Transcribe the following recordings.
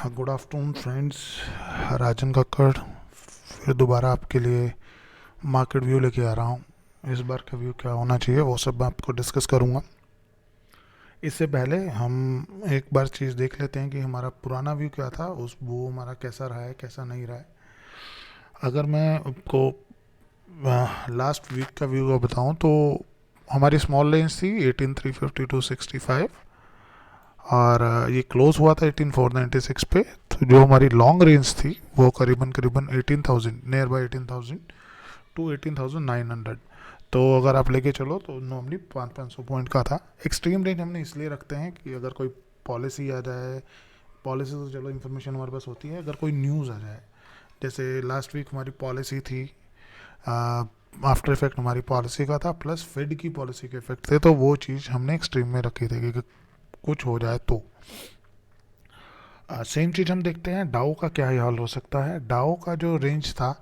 Good afternoon friends. Rajan Kakkar फिर दोबारा आपके लिए मार्केट व्यू लेके आ रहा हूँ। इस बार का व्यू क्या होना चाहिए वो सब मैं आपको डिस्कस करूँगा। इससे पहले हम एक बार चीज़ देख लेते हैं कि हमारा पुराना व्यू क्या था, उस वो हमारा कैसा रहा है कैसा नहीं रहा है। अगर मैं आपको लास्ट वीक का व्यू का बताऊँ तो हमारी स्मॉल रेंज थी 18,350 टू 65 और ये क्लोज हुआ था 18,496 पे। तो जो हमारी लॉन्ग रेंज थी वो करीबन करीबन 18,000 नियर बाई 18,000 टू 18,900। तो अगर आप लेके चलो तो नॉर्मली 500 पॉइंट का था। एक्सट्रीम रेंज हमने इसलिए रखते हैं कि अगर कोई पॉलिसी आ जाए, पॉलिसी तो चलो इन्फॉर्मेशन हमारे पास होती है, अगर कोई न्यूज़ आ जाए, जैसे लास्ट वीक हमारी पॉलिसी थी, आफ्टर इफेक्ट हमारी पॉलिसी का था प्लस फेड की पॉलिसी के इफेक्ट थे, तो वो चीज़ हमने एक्सट्रीम में रखी थी कि कुछ हो जाए तो। सेम चीज़ हम देखते हैं डाउ का क्या हाल हो सकता है। डाउ का जो रेंज था,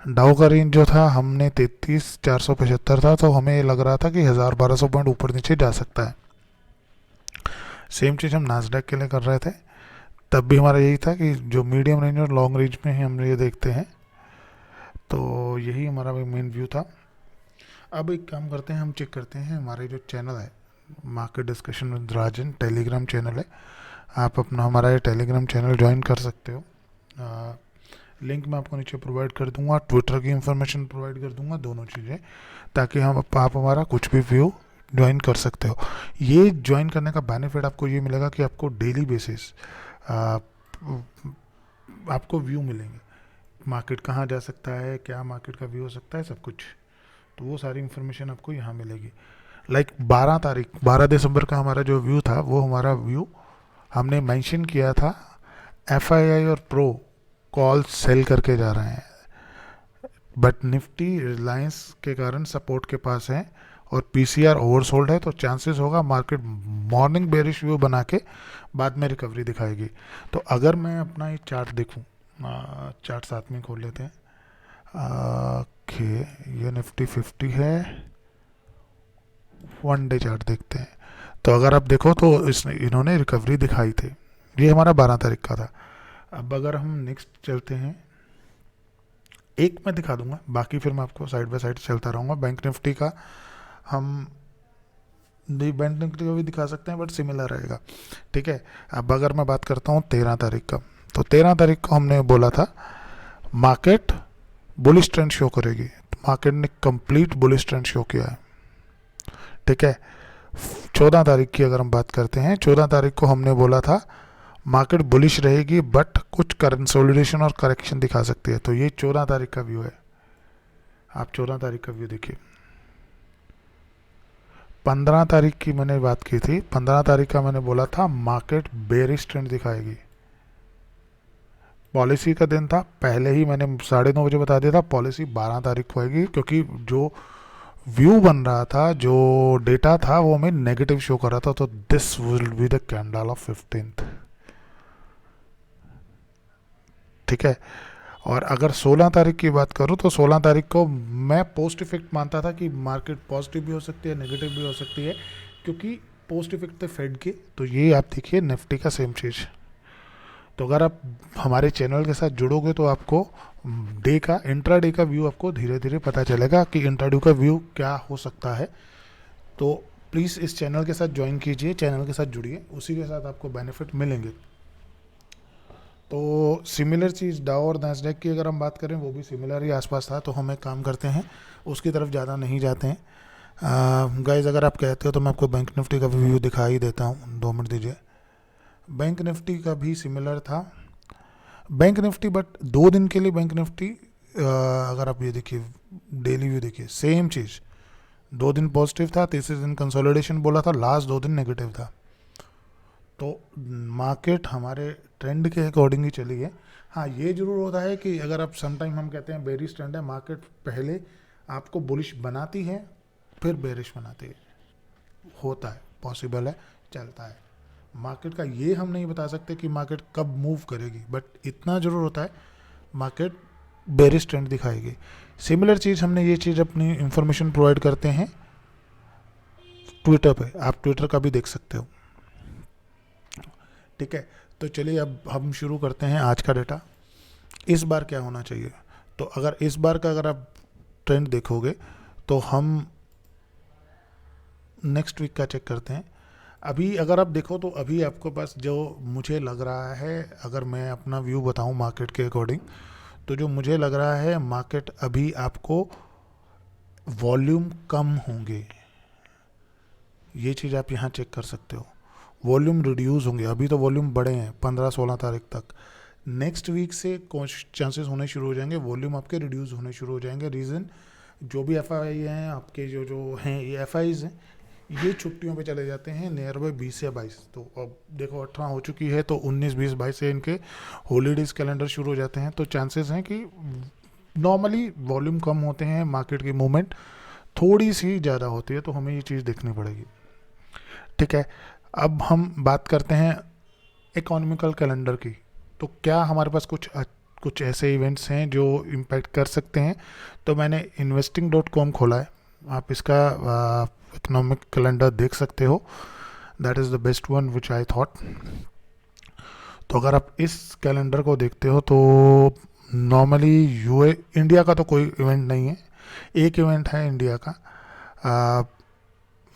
डाउ का रेंज जो था हमने 33,475 था, तो हमें लग रहा था कि 1,000-1,200 पॉइंट ऊपर नीचे जा सकता है। सेम चीज़ हम नास्डैक के लिए कर रहे थे, तब भी हमारा यही था कि जो मीडियम रेंज और लॉन्ग रेंज में ही हम ये देखते हैं। तो यही हमारा मेन व्यू था। अब एक काम करते हैं, हम चेक करते हैं हमारे जो चैनल है market discussion with Rajan, Telegram channel है। आप अपना हमारा ये टेलीग्राम चैनल ज्वाइन कर सकते हो। लिंक मैं आपको नीचे प्रोवाइड कर दूंगा, ट्विटर की इंफॉर्मेशन प्रोवाइड कर दूंगा, दोनों चीज़ें, ताकि आप हमारा कुछ भी व्यू ज्वाइन कर सकते हो। ये ज्वाइन करने का बेनिफिट आपको ये मिलेगा कि आपको डेली बेसिस आपको व्यू मिलेंगे, मार्केट कहाँ जा सकता है, क्या मार्केट का व्यू हो सकता है, सब कुछ। तो वो सारी इन्फॉर्मेशन आपको यहाँ मिलेगी। लाइक 12 दिसंबर का हमारा जो व्यू था, वो हमारा व्यू हमने मेंशन किया था एफआईआई और प्रो कॉल सेल करके जा रहे हैं, बट निफ्टी रिलायंस के कारण सपोर्ट के पास है और पीसीआर ओवरसोल्ड है, तो चांसेस होगा मार्केट मॉर्निंग बेरिश व्यू बना के बाद में रिकवरी दिखाएगी। तो अगर मैं अपना ये चार्ट देखूं, चार्ट साथ में खोल लेते हैं। ओके, ये निफ्टी 50 है, वन डे चार्ट देखते हैं। तो अगर आप देखो तो इन्होंने रिकवरी दिखाई थी, ये हमारा 12 तारीख का था। अब अगर हम नेक्स्ट चलते हैं, एक मैं दिखा दूंगा, बाकी फिर मैं आपको साइड बाय साइड चलता रहूँगा। बैंक निफ्टी का हम बैंक निफ्टी का भी दिखा सकते हैं, बट सिमिलर रहेगा, ठीक है। अब अगर मैं बात करता हूँ 13 तारीख का, तो 13 तारीख को हमने बोला था मार्केट बुलिश ट्रेंड शो करेगी, तो मार्केट ने कंप्लीट बुलिश ट्रेंड शो किया है, ठीक है। 14 तारीख की अगर हम बात करते हैं, 14 तारीख को हमने बोला था मार्केट बुलिश रहेगी बट कुछ कंसोलिडेशन और करेक्शन दिखा सकती है, तो ये 14 तारीख का व्यू है। आप 14 तारीख का व्यू देखिए। 15 तारीख की मैंने बात की थी, 15 तारीख का मैंने बोला था मार्केट बेरिश ट्रेंड दिखाएगी। पॉलिसी का दिन था, पहले ही मैंने 9:30 बजे बता दिया था पॉलिसी 12 तारीख को आएगी, क्योंकि जो व्यू बन रहा था, जो डेटा था, वो हमें नेगेटिव शो कर रहा था। तो this will be the candle of 15th, ठीक है। और अगर 16 तारीख की बात करूं तो 16 तारीख को मैं पोस्ट इफेक्ट मानता था कि मार्केट पॉजिटिव भी हो सकती है, नेगेटिव भी हो सकती है, क्योंकि पोस्ट इफेक्ट थे फेड के। तो ये आप देखिए निफ्टी का सेम चीज़। तो अगर आप हमारे चैनल के साथ जुड़ोगे तो आपको डे का, इंट्रा डे का व्यू आपको धीरे धीरे पता चलेगा कि इंट्रा डे का व्यू क्या हो सकता है। तो प्लीज़ इस चैनल के साथ ज्वाइन कीजिए, चैनल के साथ जुड़िए, उसी के साथ आपको बेनिफिट मिलेंगे। तो सिमिलर चीज़ डाउ और नैस्डैक की अगर हम बात करें, वो भी सिमिलर ही आसपास था। तो हम एक काम करते हैं, उसकी तरफ ज़्यादा नहीं जाते हैं। गाइज अगर आप कहते हो तो मैं आपको बैंक निफ्टी का व्यू दिखा ही देता हूँ, 2 मिनट दीजिए। बैंक निफ्टी का भी सिमिलर था, बैंक निफ्टी, बट 2 दिन के लिए बैंक निफ्टी, अगर आप ये देखिए डेली व्यू देखिए, सेम चीज़। 2 दिन पॉजिटिव था, तीसरे दिन कंसोलिडेशन बोला था, लास्ट 2 दिन नेगेटिव था। तो मार्केट हमारे ट्रेंड के अकॉर्डिंग ही चली है। हाँ, ये जरूर होता है कि अगर आप समटाइम हम कहते हैं बेरिश ट्रेंड है, मार्केट पहले आपको बुलिश बनाती है फिर बेरिश बनाती है, होता है, पॉसिबल है, चलता है। मार्केट का ये हम नहीं बता सकते कि मार्केट कब मूव करेगी, बट इतना जरूर होता है मार्केट बेरिश ट्रेंड दिखाएगी। सिमिलर चीज़ हमने ये चीज़ अपनी इंफॉर्मेशन प्रोवाइड करते हैं ट्विटर पे, आप ट्विटर का भी देख सकते हो। ठीक है, तो चलिए अब हम शुरू करते हैं आज का डेटा। इस बार क्या होना चाहिए, तो अगर इस बार का अगर आप ट्रेंड देखोगे तो हम नेक्स्ट वीक का चेक करते हैं। अभी अगर आप देखो तो अभी आपके पास जो मुझे लग रहा है, अगर मैं अपना व्यू बताऊं मार्केट के अकॉर्डिंग, तो जो मुझे लग रहा है मार्केट अभी आपको वॉल्यूम कम होंगे, ये चीज़ आप यहाँ चेक कर सकते हो। वॉल्यूम रिड्यूस होंगे, अभी तो वॉल्यूम बढ़े हैं 15-16 तारीख तक। नेक्स्ट वीक से कुछ चांसेस होने शुरू हो जाएंगे, वॉल्यूम आपके रिड्यूस होने शुरू हो जाएंगे। रीज़न, जो भी एफ आई हैं आपके, जो जो हैं ये एफ आईज़ हैं, ये छुट्टियों पे चले जाते हैं नियर बाई 20 या 22। तो अब देखो 18 हो चुकी है, तो 19, 20, 22 से इनके हॉलीडेज़ कैलेंडर शुरू हो जाते हैं। तो चांसेस हैं कि नॉर्मली वॉल्यूम कम होते हैं, मार्केट की मूवमेंट थोड़ी सी ज़्यादा होती है, तो हमें ये चीज़ देखनी पड़ेगी। ठीक है, अब हम बात करते हैं इकोनॉमिकल कैलेंडर की। तो क्या हमारे पास कुछ ऐसे इवेंट्स हैं जो इम्पैक्ट कर सकते हैं। तो मैंने investing.com खोला है, आप इसका इकोनॉमिक कैलेंडर देख सकते हो। That is the best one which I thought. तो अगर आप इस कैलेंडर को देखते हो तो नॉर्मली इंडिया का तो कोई इवेंट नहीं है, एक इवेंट है इंडिया का।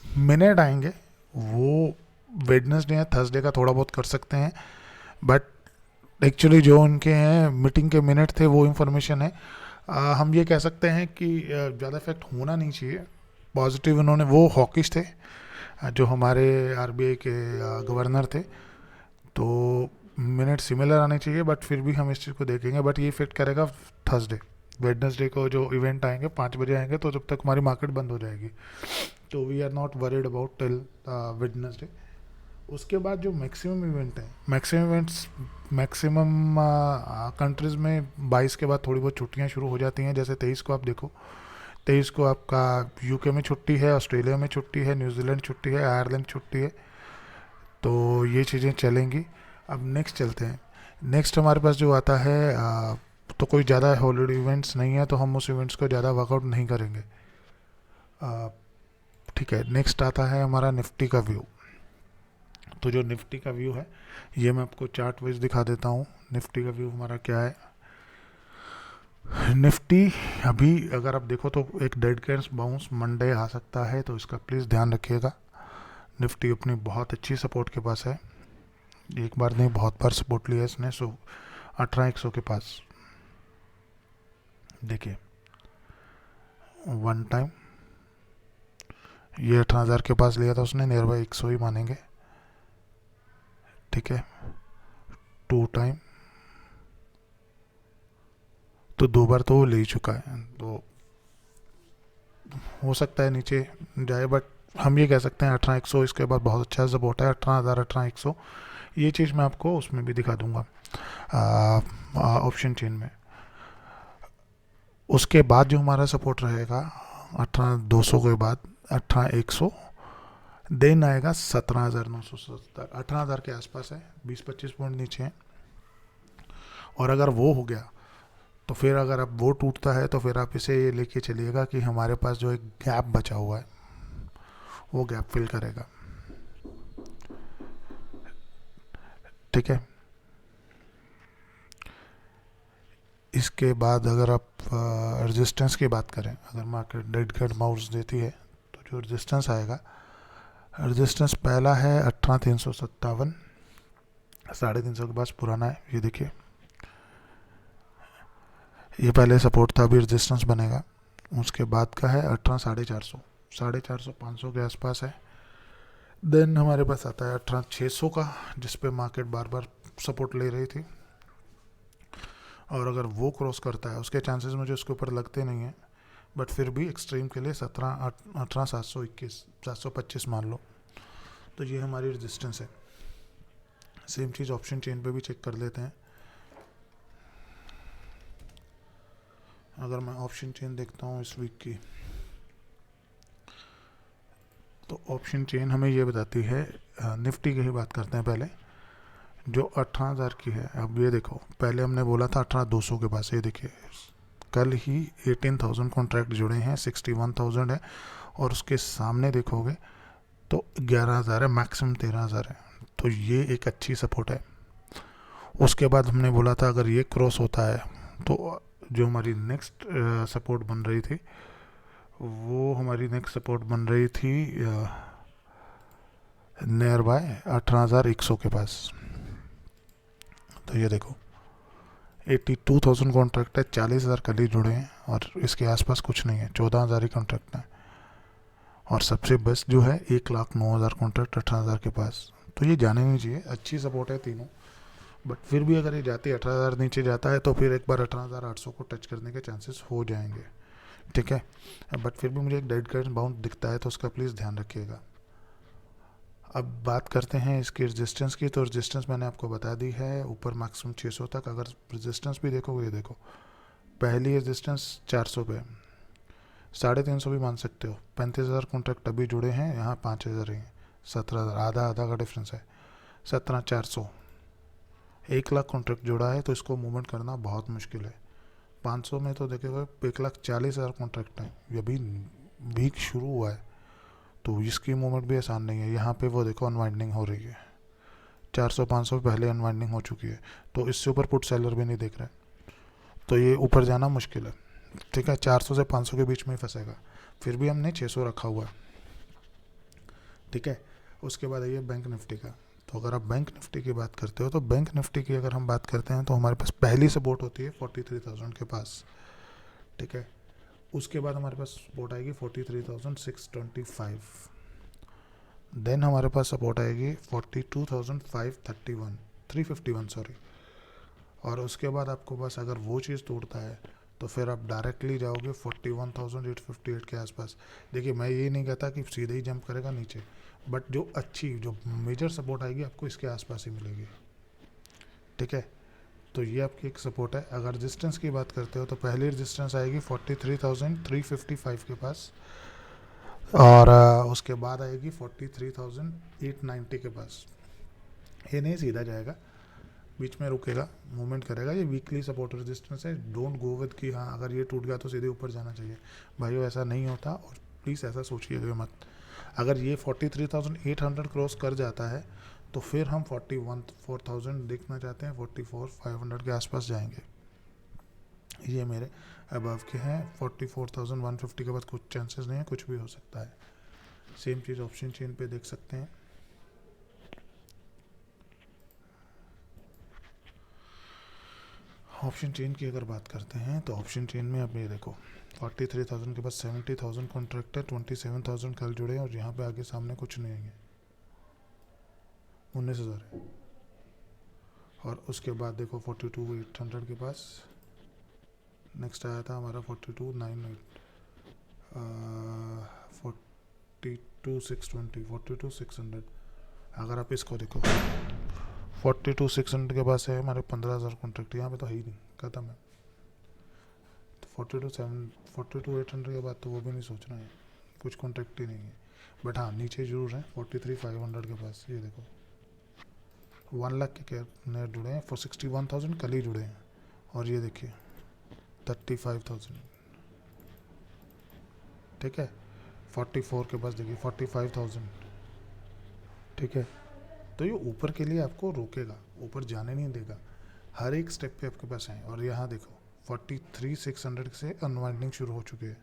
मिनट आएंगे, वो वेडनेसडे या थर्सडे का थोड़ा बहुत कर सकते हैं, बट एक्चुअली जो उनके हैं मीटिंग के मिनट थे वो इन्फॉर्मेशन है। हम ये कह सकते हैं कि ज़्यादा इफेक्ट होना नहीं चाहिए। पॉजिटिव उन्होंने, वो हॉकिश थे जो हमारे आरबीआई के गवर्नर थे, तो मिनट सिमिलर आने चाहिए, बट फिर भी हम इस चीज़ को देखेंगे। बट ये इफेक्ट करेगा थर्सडे, वेडनेसडे को जो इवेंट आएंगे 5 बजे आएंगे, तो जब तक हमारी मार्केट बंद हो जाएगी। तो we are not worried about till Wednesday. उसके बाद जो मैक्सिमम इवेंट है, मैक्सिमम कंट्रीज़ में 22 के बाद थोड़ी बहुत छुट्टियां शुरू हो जाती हैं। जैसे 23 को आप देखो, 23 को आपका यूके में छुट्टी है, ऑस्ट्रेलिया में छुट्टी है, न्यूजीलैंड छुट्टी है, आयरलैंड छुट्टी है। तो ये चीज़ें चलेंगी। अब नेक्स्ट चलते हैं। नेक्स्ट हमारे पास जो आता है तो कोई ज़्यादा हॉलीडे इवेंट्स नहीं है, तो हम उस इवेंट्स को ज़्यादा वर्कआउट नहीं करेंगे। ठीक है, नेक्स्ट आता है हमारा निफ्टी का व्यू। तो जो निफ्टी का व्यू है, ये मैं आपको चार्ट वाइज दिखा देता हूँ। निफ्टी का व्यू हमारा क्या है। निफ्टी अभी अगर आप देखो तो एक डेड कैंड्स बाउंस मंडे आ सकता है, तो इसका प्लीज़ ध्यान रखिएगा। निफ्टी अपनी बहुत अच्छी सपोर्ट के पास है, एक बार नहीं बहुत बार सपोर्ट लिया इसने। 18,100 के पास देखिए वन टाइम ये 18,000 के पास लिया था उसने, नियर बाई 100 ही मानेंगे। ठीक है, 2 टाइम तो 2 बार तो वो ले ही चुका है, तो हो सकता है नीचे जाए, बट हम ये कह सकते हैं 18,100 इसके बाद बहुत अच्छा सपोर्ट है। 18,000, 18,100 ये चीज़ मैं आपको उसमें भी दिखा दूंगा ऑप्शन चेन में। उसके बाद जो हमारा सपोर्ट रहेगा 18,200 के बाद 18,100, देन आएगा 17,970। 18,000 के आसपास है, 20-25 पॉइंट नीचे है। और अगर वो हो गया तो फिर अगर अब वो टूटता है तो फिर आप इसे ये लेके चलिएगा कि हमारे पास जो एक गैप बचा हुआ है वो गैप फिल करेगा। ठीक है, इसके बाद अगर आप रेजिस्टेंस की बात करें, अगर मार्केट डेड कैट माउस देती है तो जो रेजिस्टेंस आएगा, रेजिस्टेंस पहला है 18,357, 350 के पास पुराना है। ये देखिए, ये पहले सपोर्ट था, अभी रेजिस्टेंस बनेगा। उसके बाद का है 18,450, 450-500 के आसपास है। देन हमारे पास आता है 18,600 का, जिस पे मार्केट बार बार सपोर्ट ले रही थी, और अगर वो क्रॉस करता है, उसके चांसेस मुझे उसके ऊपर लगते नहीं हैं, बट फिर भी एक्सट्रीम के लिए 18,721, 725 मान लो। तो ये हमारी रेजिस्टेंस है। सेम चीज़ ऑप्शन चेन पे भी चेक कर लेते हैं। अगर मैं ऑप्शन चेन देखता हूँ इस वीक की, तो ऑप्शन चेन हमें ये बताती है, निफ्टी की ही बात करते हैं पहले, जो 18,000 की है। अब ये देखो, पहले हमने बोला था 18,200 के पास, ये देखिए कल ही 18,000 कॉन्ट्रैक्ट जुड़े हैं, 61,000 है, और उसके सामने देखोगे तो 11,000 है, मैक्सिमम 13,000 है। तो ये एक अच्छी सपोर्ट है। उसके बाद हमने बोला था अगर ये क्रॉस होता है तो जो हमारी नेक्स्ट सपोर्ट बन रही थी, वो हमारी नेक्स्ट सपोर्ट बन रही थी नियर बाय 18,100 के पास। तो ये देखो 82,000 कॉन्ट्रैक्ट है, 40,000 कल ही जुड़े हैं और इसके आसपास कुछ नहीं है, 14,000 ही कॉन्ट्रैक्ट है। और सबसे बेस्ट जो है 1,09,000 कॉन्ट्रैक्ट 18,000 के पास। तो ये जाने नहीं चाहिए, अच्छी सपोर्ट है तीनों। बट फिर भी अगर ये जाती 18,000 नीचे जाता है तो फिर एक बार 18,800 को टच करने के चांसेस हो जाएंगे, ठीक है। बट फिर भी मुझे एक डेड कैट बाउंड दिखता है तो उसका प्लीज़ ध्यान रखिएगा। अब बात करते हैं इसकी रेजिस्टेंस की। तो रेजिस्टेंस मैंने आपको बता दी है, ऊपर मैक्सिमम 600 तक। अगर रेजिस्टेंस भी देखोगे, ये देखो पहली रेजिस्टेंस 400 पे, 350 भी मान सकते हो। 35,000 कॉन्ट्रैक्ट अभी जुड़े हैं, यहाँ 5,000 ही हैं, 17,000, आधा आधा का डिफरेंस है। 17,400, 1 लाख कॉन्ट्रैक्ट जुड़ा है तो इसको मूवमेंट करना बहुत मुश्किल है। 500 में तो देखिएगा 1,40,000 कॉन्ट्रैक्ट है, ये अभी वीक शुरू हुआ है तो इसकी मूवमेंट भी आसान नहीं है। यहाँ पे वो देखो अनवाइंडिंग हो रही है, 400-500 पहले अनवाइंडिंग हो चुकी है, तो इससे ऊपर पुट सेलर भी नहीं देख रहे, तो ये ऊपर जाना मुश्किल है, ठीक है। 400 से 500 के बीच में ही फंसेगा। फिर भी हमने 600 रखा हुआ है, ठीक है। उसके बाद आइए बैंक निफ्टी का। तो अगर आप बैंक निफ्टी की बात करते हो तो बैंक निफ्टी की अगर हम बात करते हैं तो हमारे पास पहली सपोर्ट होती है 43,000 के पास, ठीक है। उसके बाद हमारे पास सपोर्ट आएगी 43,625, देन हमारे पास सपोर्ट आएगी 42,531 सॉरी। और उसके बाद आपको बस अगर वो चीज़ तोड़ता है तो फिर आप डायरेक्टली जाओगे 41,858 के आसपास। देखिए मैं ये नहीं कहता कि सीधे ही जंप करेगा नीचे, बट जो अच्छी जो मेजर सपोर्ट आएगी आपको इसके आसपास ही मिलेगी, ठीक है। तो ये आपकी एक सपोर्ट है। अगर रेजिस्टेंस की बात करते हो तो पहली रेजिस्टेंस आएगी 43,355 के पास, और उसके बाद आएगी 43,890 के पास। ये नहीं सीधा जाएगा, बीच में रुकेगा, मूवमेंट करेगा। ये वीकली सपोर्ट रेजिस्टेंस है, डोंट गो विद कि हाँ अगर ये टूट गया तो सीधे ऊपर जाना चाहिए, भाइयों ऐसा नहीं होता। और प्लीज़ ऐसा सोचिएगा मत। अगर ये 43,800 क्रॉस कर जाता है तो फिर हम 41,400 देखना चाहते हैं, 44,500 के आसपास जाएंगे। ये मेरे अबव के हैं। 44,150 के बाद कुछ चांसेस नहीं है, कुछ भी हो सकता है। सेम चीज़ ऑप्शन चेन पे देख सकते हैं। ऑप्शन चेन की अगर बात करते हैं तो ऑप्शन चेन में अब ये देखो 43,000 के बाद 70,000 कॉन्ट्रैक्ट है, 27,000 कल जुड़े हैं और यहाँ पे आगे सामने कुछ नहीं है, 19,000 है। और उसके बाद देखो 42,800 के पास नेक्स्ट आया था हमारा 42,900, 42,620, 42,600। अगर आप इसको देखो 42,600 के पास है हमारे 15,000 कॉन्ट्रैक्ट, यहाँ पे तो है ही नहीं, खत्म है। तो 42,800 के बाद तो वो भी नहीं सोचना है, कुछ कॉन्ट्रैक्ट ही नहीं है। बट हाँ नीचे जरूर है 43,500 के पास। ये देखो 1 लाख के नेट जुड़े हैं, 61,000 कल ही जुड़े हैं। और ये देखिए 35,000, ठीक है। 44 के पास देखिए 45,000, ठीक है। तो ये ऊपर के लिए आपको रोकेगा, ऊपर जाने नहीं देगा, हर एक स्टेप पे आपके पास है। और यहाँ देखो 43,600 से अनवाइंडिंग शुरू हो चुकी है,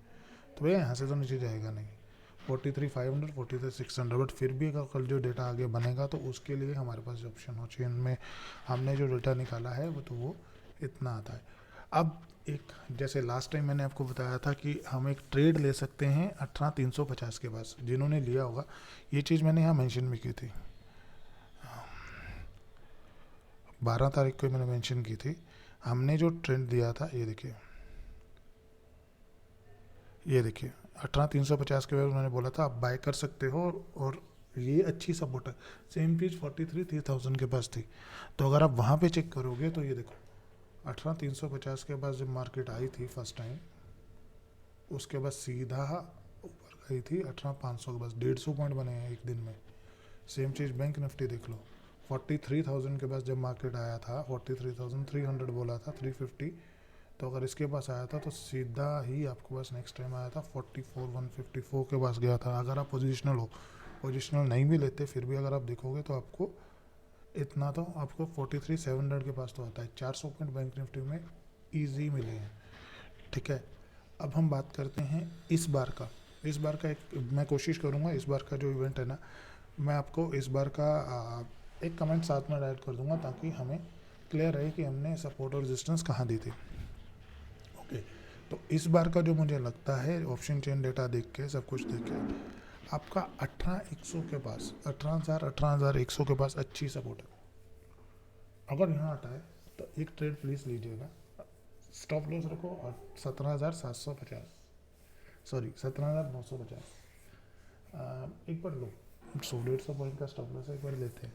तो भैया यहाँ से तो नीचे जाएगा नहीं। 43,500, 43,600, बट फिर भी अगर कल जो डेटा आगे बनेगा तो उसके लिए हमारे पास ऑप्शन हो। चेन में हमने जो डेटा निकाला है वो तो वो इतना आता है। अब एक जैसे लास्ट टाइम मैंने आपको बताया था कि हम एक ट्रेड ले सकते हैं 18,350 के पास, जिन्होंने लिया होगा ये चीज़ मैंने यहाँ मेंशन भी की थी, 12 तारीख को मैंने मेंशन की थी। हमने जो ट्रेंड दिया था ये देखिए, ये देखिए 18,350 के बाद उन्होंने बोला था आप बाय कर सकते हो, और ये अच्छी सपोर्ट है। सेम चीज़ 43,000 के पास थी। तो अगर आप वहाँ पे चेक करोगे तो ये देखो 18,350 के पास जब मार्केट आई थी फर्स्ट टाइम, उसके बाद सीधा ऊपर गई थी 18,500 के पास, 150 पॉइंट बने हैं एक दिन में। सेम चीज़ बैंक निफ्टी देख लो, 43,000 के पास जब मार्केट आया था, 43,300 बोला था, 350, तो अगर इसके पास आया था तो सीधा ही आपके पास नेक्स्ट टाइम आया था 44,154 के पास गया था। अगर आप पोजिशनल हो, पोजिशनल नहीं भी लेते फिर भी अगर आप देखोगे तो आपको इतना तो आपको 43,700 के पास तो आता है। 400 पॉइंट बैंक निफ्टी में ईजी मिले हैं। ठीक है, अब हम बात करते हैं इस बार का। इस बार का एक मैं कोशिश करूँगा, इस बार का जो इवेंट है ना, मैं आपको इस बार का एक कमेंट साथ में ऐड कर दूंगा ताकि हमें क्लियर रहे कि हमने सपोर्ट और रेजिस्टेंस कहाँ दी थी। ओके, तो इस बार का जो मुझे लगता है ऑप्शन चेन डेटा देख के, सब कुछ देख के, आपका 18,100 के पास, 18,100 के पास अच्छी सपोर्ट है। अगर यहाँ आता है तो एक ट्रेड प्लीज़ लीजिएगा। स्टॉप लॉस रखो और 17,750, सॉरी 17,950। एक बार लो, 100-150 पॉइंट का स्टॉप लॉस एक बार लेते हैं।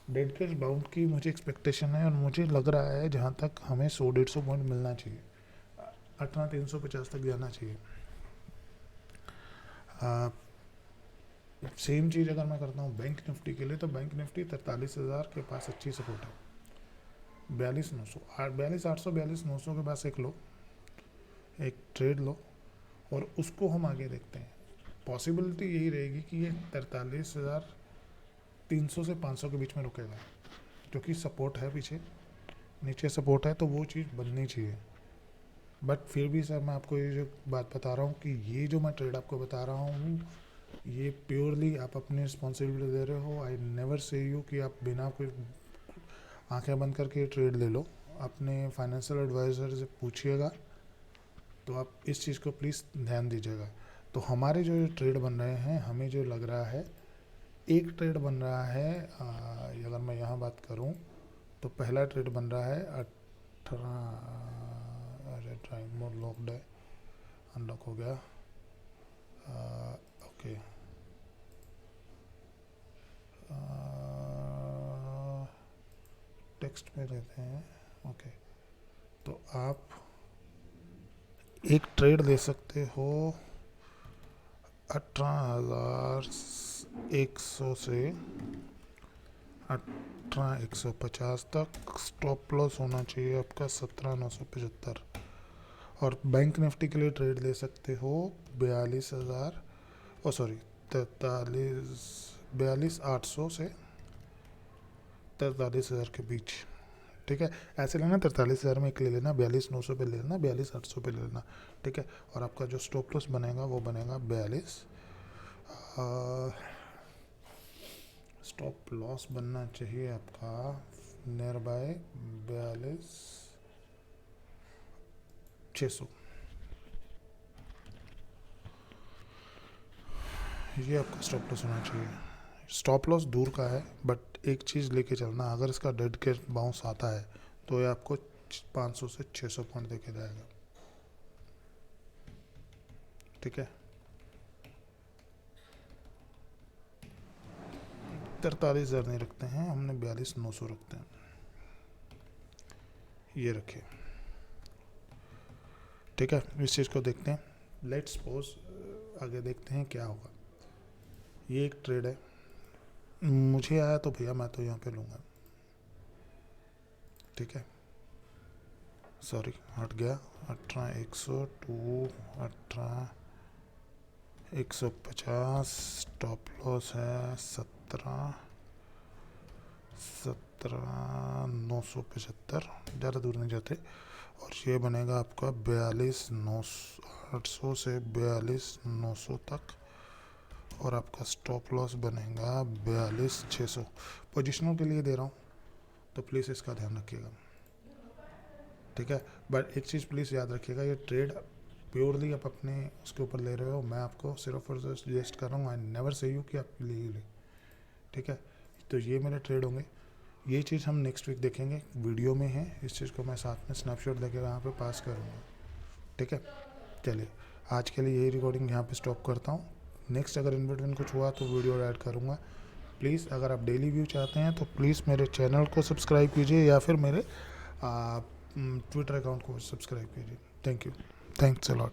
डेड कैश बाउंड की मुझे एक्सपेक्टेशन है और मुझे लग रहा है जहाँ तक हमें 100-150 पॉइंट मिलना चाहिए, 18,350 तक जाना चाहिए। सेम चीज़ अगर मैं करता हूँ बैंक निफ्टी के लिए, तो बैंक निफ्टी 43,000 के पास अच्छी सपोर्ट है। 42,900, 42,800, 42,900 के पास एक लो, एक ट्रेड लो और उसको हम आगे देखते हैं। पॉसिबिलिटी यही रहेगी कि ये 43,300 से 500 के बीच में रुकेगा, क्योंकि सपोर्ट है पीछे, नीचे सपोर्ट है, तो वो चीज़ बननी चाहिए। बट फिर भी सर मैं आपको ये जो बात बता रहा हूँ कि ये जो मैं ट्रेड आपको बता रहा हूँ, ये प्योरली आप अपनी रिस्पॉन्सिबिलिटी दे रहे हो। आई नेवर से यू कि आप बिना कोई आंखें बंद करके ट्रेड ले लो। अपने फाइनेंशियल एडवाइज़र से पूछिएगा, तो आप इस चीज़ को प्लीज़ ध्यान दीजिएगा। तो हमारे जो ट्रेड बन रहे हैं, हमें जो लग रहा है, एक ट्रेड बन रहा है, अगर मैं यहाँ बात करूँ तो पहला ट्रेड बन रहा है 18, अरे ड्राइंग मोड लॉक्ड है, अनलॉक हो गया। ओके, टेक्स्ट में लेते हैं। ओके, तो आप एक ट्रेड ले सकते हो 18,100 से 18,150 तक। स्टॉप लॉस होना चाहिए आपका 17,975। और बैंक निफ्टी के लिए ट्रेड ले सकते हो 42,800 से 43,000 के बीच। ठीक है, ऐसे लेना, 43,000 में एक ले लेना, 42,900 पे ले लेना, 42,800 पे ले लेना। ठीक है, और आपका जो स्टॉप लॉस बनेगा वो बनेगा 42। स्टॉप लॉस बनना चाहिए आपका नियर बाय 42,600। ये आपका स्टॉप लॉस होना चाहिए। स्टॉप लॉस दूर का है, बट एक चीज़ लेके चलना, अगर इसका डेड कैश बाउंस आता है तो ये आपको 500 से 600 पॉइंट देके जाएगा। ठीक है, 43,000 नहीं रखते हैं, हमने 42,900 रखते हैं। ये रखिए। ठीक है, इस चीज़ को देखते हैं। लेट्स सपोज आगे देखते हैं क्या होगा। ये एक ट्रेड है, मुझे आया तो भैया मैं तो यहाँ पे लूँगा। ठीक है, सॉरी हट गया। 18,100 टू 18,150। स्टॉप लॉस है 17,975, ज़्यादा दूर नहीं जाते। और ये बनेगा आपका 42,800 से 42,900 तक। और आपका स्टॉप लॉस बनेगा 42,600। पोजिशनों के लिए दे रहा हूँ, तो प्लीज़ इसका ध्यान रखिएगा। ठीक है, बट एक चीज़ प्लीज़ याद रखिएगा, ये ट्रेड प्योरली आप अपने उसके ऊपर ले रहे हो। मैं आपको सिर्फ और सिर्फ सजेस्ट कर रहा हूँ, आई नेवर से यू कि आप ले ही ले। ठीक है, तो ये मेरे ट्रेड होंगे। ये चीज़ हम नेक्स्ट वीक देखेंगे, वीडियो में है। इस चीज़ को मैं साथ में स्नैपशॉट लेके यहाँ पे पास करूँगा। ठीक है, चलिए आज के लिए यही रिकॉर्डिंग यहाँ पे स्टॉप करता हूँ। नेक्स्ट अगर इन बिटवीन कुछ हुआ तो वीडियो ऐड करूँगा। प्लीज़ अगर आप डेली व्यू चाहते हैं तो प्लीज़ मेरे चैनल को सब्सक्राइब कीजिए या फिर मेरे ट्विटर अकाउंट को सब्सक्राइब कीजिए। Thank you, thanks a lot.